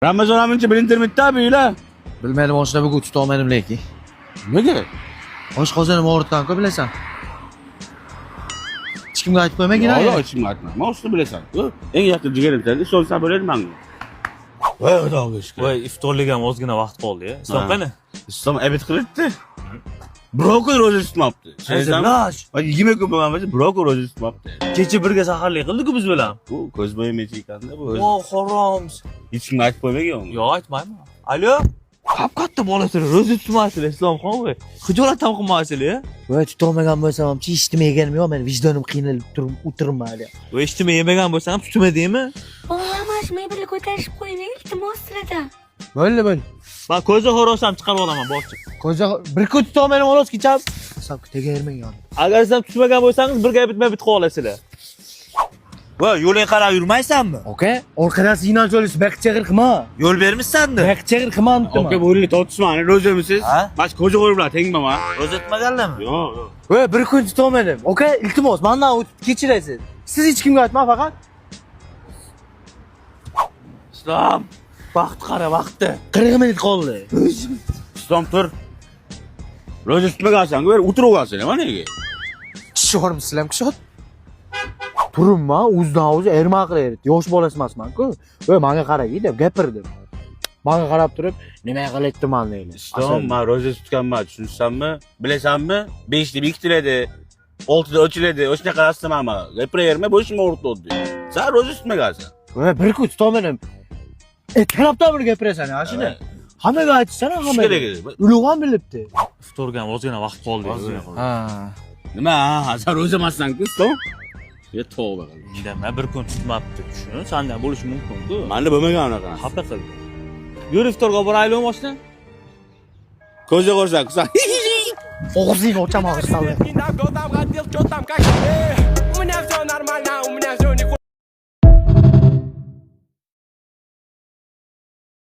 Ramazon amincha birinchi mittabiyla. Bilmaydim, oshna bugun tuta olmadim lekin. Nega? Osh qozonim og'ritgan-ku, bilasan. Hech kimga aytib qo'ymagin. Yo'q, ichimga aytma. Men o'zim bilasan-ku. Eng yaqin jigarim senda, ishonsa bo'laydi menga. Voy xudoga shukr. Voy, iftorlik ham ozgina vaqt qoldi-ya. Islom qani? Islom abid qilibdi. Birov kun ro'za tutmabdi. Hazirlash. Va 20 kun bo'lgancha birov kun ro'za tutmabdi. Kecha birga saharlik qildik-ku biz bilan. Bu ko'z bo'yamachi ekanda bu. O, harom. Hech kimga aytib qo'ymagan. Yo'q, aytmayman. Alo? Qap-katta bolasizlar, ro'za tutmaysizlar, Islomxon voy. Xijolat ham qilmaysizlar-ya. Voy, tuta olmagan bo'lsam ham eshitdim yeganim yo'q, men vijdonim qiynalib o'tiribman. Voy, eshitmay yemagan bo'lsam ham tutma deymi? Olamash, men birga ko'tarishib qo'ying, iltimos sizlardan. Bo'ldi. Men ko'za xorosam chiqarib olaman, boshchi. Ko'za bir kun tuta olmadim, xolos kecham. Hisobga tegavermang yon. Agar siz ham tutmagan bo'lsangiz, birga bitma bit qilib olasizlar. Voy, yo'lga qarab yurmaysanmi? Oka, orqadan signal so'lisi baqchag'ir qilma. Yo'l bermishsan-da. Baqchag'ir qilma unutma. Aka bo'yli tortishmani ro'zamisiz? Mas ko'zi qo'yib bilan tengmama. Ro'za tutmaganlarmi? Yo'q. Voy, bir kun tuta olmadim. Oka, iltimos, mendan o'tib kechirasiz. Siz hech kimga aytma faqat. Islom, vaqt qara, vaqtda. 40 minut qoldi. Islom tur. Ro'za tutmagansan, ber o'tiraversan, nima nega? Sho'rim sizlar kishot. Turibman, o'zidan o'zi erma qilyapti. Yosh bolasi emasman-ku. Voy, menga qarang deb gapirdim. Menga qarab turib, nima qilyaptiman deydi. Islom, men ro'za tutganman, tushunsanmi? Bilasanmi? 5 deb ikkitiladi. 6 da ochiladi. O'shanaqa qilsam, gapiraverma, boshimga o'rtdi. Sen ro'za tutmagansan. Voy, bir kun tuta olmadim. Tarafdan bir gapirasan, ha shuni. Hammaga aytsan, hammaga. Ulug'am bilibdi. Iftorga ham ozgina vaqt qoldi. Ha. Nima? Sen ro'za emassan-ku, Islom? Ya tavba qildim. Indamay bir kun tutmabdi. Tushun, sendan bo'lishi mumkin-ku. Menda bo'lmagan unaqa. Xafa qil. Yur iftorga boraylikmi boshdan? Ko'zga ko'rsak, Og'zingni ochaman, Now go down, I deal, go down,